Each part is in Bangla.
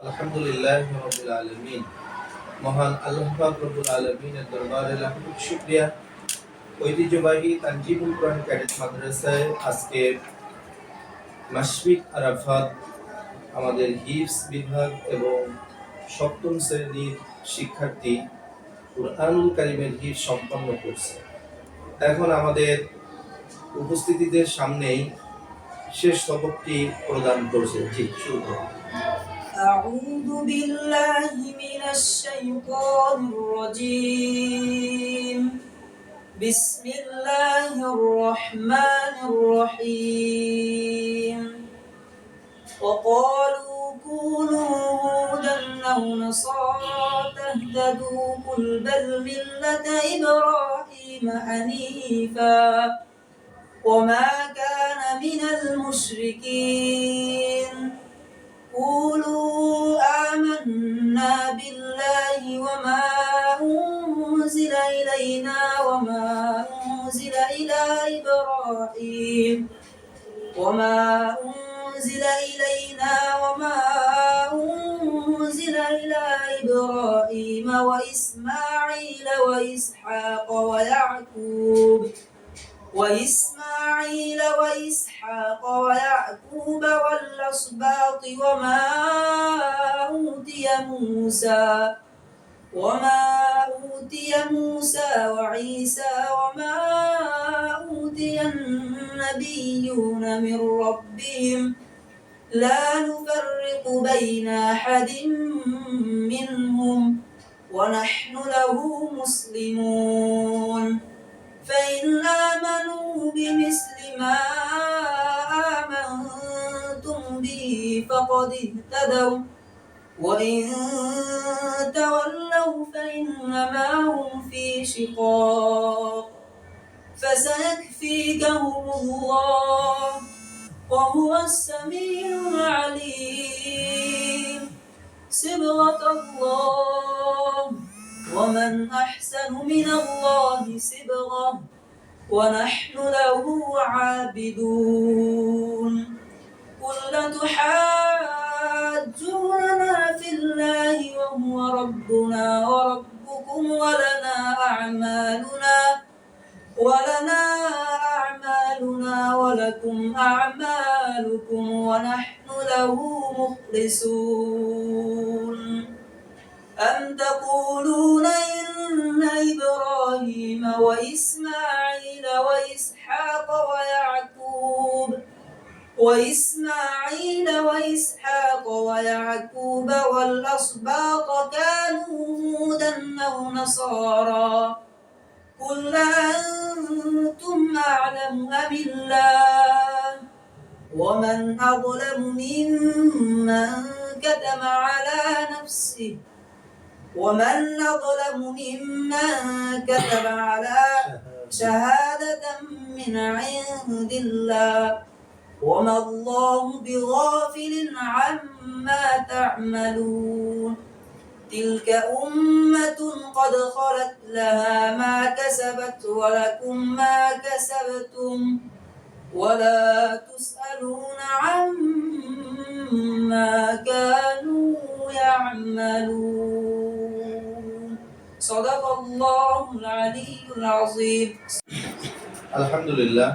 আলহামদুলিল্লাহ রাব্বিল আলামিন। মহান আল্লাহ পাক রব্বুল আলামিনের দরবারে লাখ লাখ শুকরিয়া। ঐতিহ্যবাহী তানজিমুল কোরআন ক্যাডেট মাদ্রাসায় আজকে মাসফিক আরাফাত আমাদের হিফজ বিভাগ এবং সপ্তম শ্রেণীর শিক্ষার্থী কুরআনুল কারীমের হিফজ সম্পন্ন করছে। এখন আমাদের উপস্থিতিদের সামনেই শেষ সবকটি প্রদান করছে। জি, শুরু করুন। أعوذ بالله من الشيطان الرجيم. بسم الله الرحمن الرحيم. وقالوا كونوا هودا أو نصارى تهتدوا قل بل ملة إبراهيم حنيفا وما كان من المشركين. قولوا آمنا بالله وما أنزل إلينا وما أنزل إلى إبراهيم وما أنزل إلينا وما أنزل إلى إبراهيم وإسماعيل وإسحاق ويعقوب والأسباط وما أوتي موسى وعيسى وما أوتي النبيون من ربهم لا نفرق بين أحد منهم ونحن له مسلمون. فإن آمنوا بمثل ما آمنتم به فقد اهتدوا وإن تولوا فإنما هم في شقاق فسيكفيكهم الله وهو السميع العليم. صبغة الله ومن أحسن من الله صبغة ونحن له عابدون. قل لتحاجوننا في الله وهو ربنا وربكم ولنا أعمالنا ولكم أعمالكم ونحن له مخلصون. أم تقولون إن إبراهيم وإسماعيل وإسحاق ويعقوب والأسباط كانوا هودا أو نصارى قل أنتم أعلم أم الله ومن أظلم ممن كتم على شهادة من عند الله وما الله بغافل عما تعملون. تلك أمة قد خلت لها ما كسبت ولكم ما كسبتم ولا تسألون عما كانوا يعملون. صدق الله العلي العظيم. আলহামদুলিল্লাহ।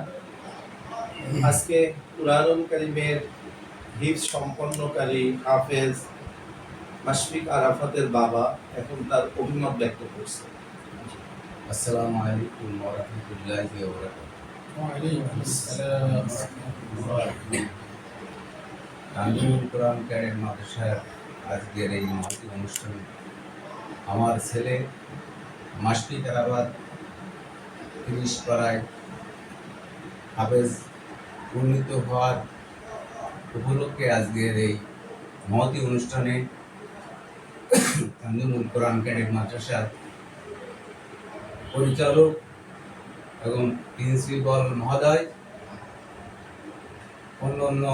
আজকে কুরআনুল কারীমের হিফজ সম্পন্নকারী হাফেজ মাশফিক আরাফাতের বাবা এখন তার অভিমত ব্যক্ত করছে। আসসালামু আলাইকুম ওয়া রাহমাতুল্লাহি ওয়া বারাকাতুহু। ওয়া আলাইকুম আসসালাম ওয়া রাহমাতুল্লাহ। তানজিমুল কোরআন ক্যাডেট মাদ্রাসার আজকের এই মহতী অনুষ্ঠানে আমার ছেলে মাশফিক আরাফাত ৩০ পাড়ায় হাফেজ উন্নীত হওয়ার উপলক্ষে আজকের এই মহতী অনুষ্ঠানে তানজিমুল কোরআন ক্যাডেট মাদ্রাসার পরিচালক এবং প্রিন্সিপাল মহোদয়, অন্যান্য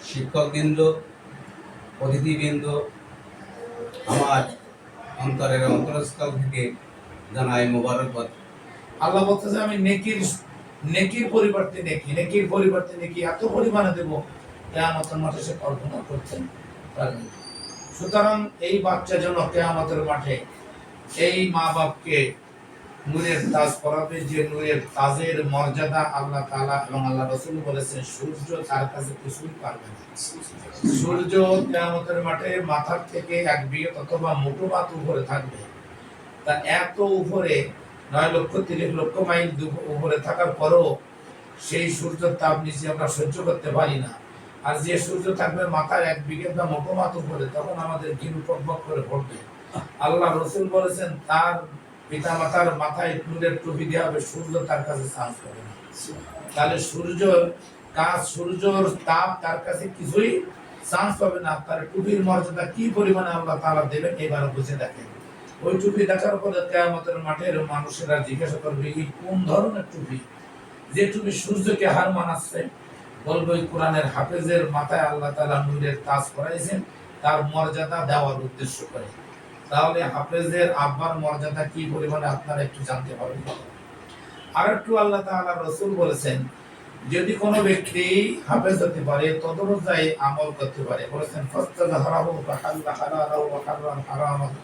শিক্ষকবৃন্দ, অতিথিবৃন্দ, আমার অন্তরের অন্তরস্থল থেকে জানাই মোবারকবাদ। আল্লাহ বলতেছে আমি নেকির পরিবর্তে নেকি এত পরিমাণে দেবো কিয়ামতের মাঠে সে কল্পনা করতেন পারেন। সুতরাং এই বাচ্চা যেন কিয়ামতের মাঠে এই মা বাপকে নূরের তাজ পরাবে, যে নূরের তাজের মর্যাদা আল্লাহ তাআলা এবং আল্লাহ রাসূল বলেছেন সূর্য তার কাছে কিছুই পারবে না। সূর্য কিয়ামতের মাঠে মাথার থেকে 1 বিঘত অথবা মুঠো পাত উপরে থাকবে। তা এত উপরে 9,30,00,000 মাইল উপরে থাকার পরও সেই সূর্যের তাপ নিচে আমরা সহ্য করতে পারি না। আর যে সূর্য থাকবে মাথার 1 বিঘত বা মুঠো পাত উপরে, তখন আমাদের ঘিলু টকবক করে পড়বে। আল্লাহ রাসূল বলেছেন তার পিতা মাতার মাথায় নূরের টুপি দেওয়া হবে, সূর্য তার কাছে চান্স পাবে না। তাহলে সূর্যর তাপ তার কাছে কিছুই চান্স পাবে না। তার টুপির মর্যাদা কি পরিমাণে আল্লাহ তাআলা দেবেন এবার বুঝে দেখেন। ওই টুপি দেখার পরে কিয়ামতের মাঠের মানুষেরা জিজ্ঞাসা করবে এই কোন ধরনের টুপি, যে টুপি সূর্যকে হার মানাচ্ছে। বলবে ওই কোরআনের হাফেজের মাথায় আল্লাহ তাআলা নূরের তাজ পরাইছেন তার মর্যাদা দেওয়ার উদ্দেশ্য করে। তাহলে হাফেজের আব্বার মর্যাদা কি পরিমাণে আপনারা একটু জানতে পারবেন। আর একটু আল্লাহ তাআলা রাসূল বলেছেন যদি কোনো ব্যক্তি হাফেজ হতে পারে, তদনুযায়ী আমল করতে পারে, বলেছেন ফাস্তাযহারাহু ফাহাল্লা হালালাহু ওয়া হারাম হারামাহু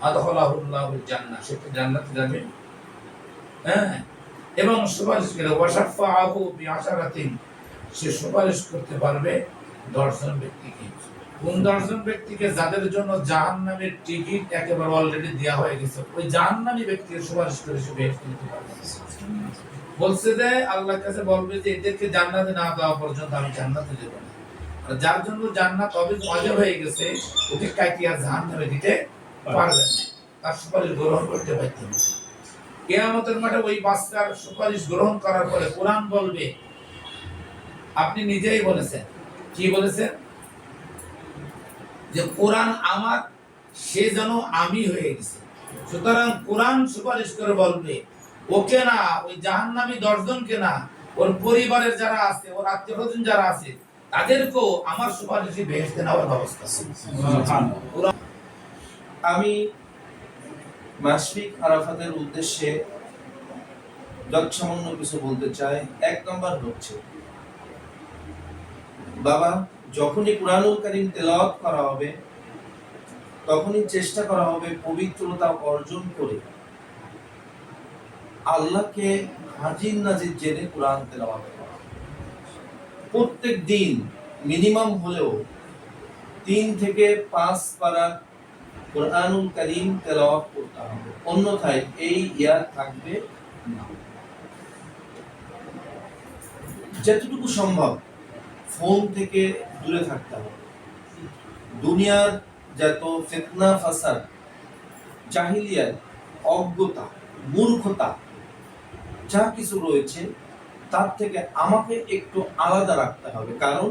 আদখালাহুল্লাহুল জান্নাহ, সে তো জান্নাতে যাবে। হ্যাঁ, এবং সুপারিশ করে ওয়াশাফাআহু বিআশারাতিন, সে সুপারিশ করতে পারবে 10 জন ব্যক্তিকে। কোন 10 জন ব্যক্তিকে? যাদের জন্য জাহান্নামের টিকিট একেবারে অলরেডি দেওয়া হয়ে গেছে, ওই জাহান্নামী ব্যক্তির সুপারিশ করে সে বেহেশতে যেতে পারবে। বলছে যে আল্লাহর কাছে বলবে যে এদেরকে জান্নাতে না দেওয়া পর্যন্ত আমি জান্নাতে যাব না। আর যার জন্য জান্নাত ওয়াজিব হয়ে গেছে ওকে কাটিয়ে জাহান্নামে দিতে পারবে না, তার সুপারিশ গ্রহণ করতে পারবে না। কিয়ামতের মাঠে ওই বাচ্চার সুপারিশ গ্রহণ করার পরে কোরআন বলবে, আপনি নিজেই বলেছেন, কি বলেছেন? যে কোরআন আমার, সে যেন আমি হয়ে গেছে। সুতরাং কোরআন সুপারিশ করে বলবে ওকে না, ওই জাহান্নামী 10 জনকে না, ওর পরিবারের যারা আছে, ওর আত্মীয়স্বজন যারা আছে তাদেরকেও আমার সুপারিশে বেহেশতে নেওয়ার ব্যবস্থা আছে। আমি মাশফিক আরাফাতের উদ্দেশ্যে যৎসামান্য কিছু বলতে চাই। 1 নম্বর হচ্ছে, বাবা যখনই কুরআনুল কারীম তেলাওয়াত করা হবে তখনই চেষ্টা করা হবে পবিত্রতা অর্জন করে আল্লাহকে হাজির নাজির জেনে কুরআন তেলাওয়াত করা। প্রত্যেক দিন মিনিমাম হলেও 3 থেকে 5 পারা কুরআনুল কারীম তেলাওয়াত করতে হবে, অন্যথায় এই ইয়াদ থাকবে না। যতটুকু সম্ভব ফোন থেকে দূরে থাকতে হবে। দুনিয়ার যত ফিতনা ফাসাদ, জাহিলিয়াত, অজ্ঞতা, মূর্খতা যা কিছু রয়েছে তার থেকে আমাকে একটু আলাদা রাখতে হবে, কারণ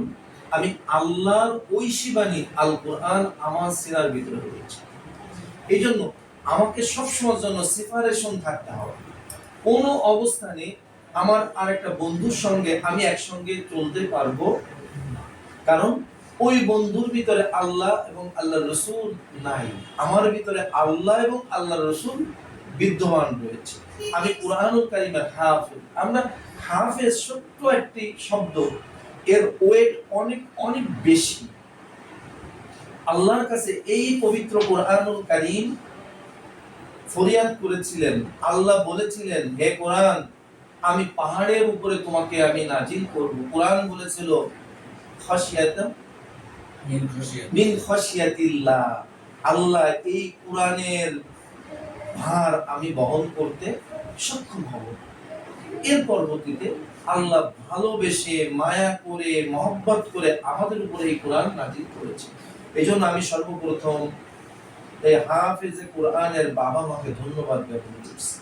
আমি আল্লাহর ঐশী বাণী আল কোরআন আমার সিনার ভিতরে রয়েছে। এই জন্য আমাকে সবসময়ের জন্য সেপারেশন থাকতে হবে। কোনো অবস্থানে আমার আরেকটা বন্ধুর সঙ্গে আমি একসঙ্গে চলতে পারবো, কারণ ওই বন্ধুর ভিতরে আল্লাহ এবং আল্লাহ রসুল নাই, আমার ভিতরে আল্লাহ এবং আল্লাহ রসুল বিদ্যমান রয়েছে। আমি কুরআনুল কারীমের হাফেজ। আমরা হাফেজ ছোট্ট একটি শব্দ, এর ওয়েট অনেক অনেক বেশি। আল্লাহর কাছে এই পবিত্র কুরআনুল কারীম ফরিয়াদ করেছিলেন। আল্লাহ বলেছিলেন, হে কোরআন, আমি পাহাড়ের উপরে তোমাকে আমি নাজিল করব। কোরআন বলেছিল খাশিয়াতাম মিন খাশিয়াতিল্লাহ, আল্লাহ এই কোরআনের ভার আমি বহন করতে সক্ষম হব। এর পরবর্তীতে আল্লাহ ভালোবেসে মায়া করে মহব্বত করে আমাদের উপরে এই কোরআন নাজিল করেছে। এই জন্য আমি সর্বপ্রথম এই হাফেজে কোরআনের বাবা মাকে ধন্যবাদ জ্ঞাপন করছি।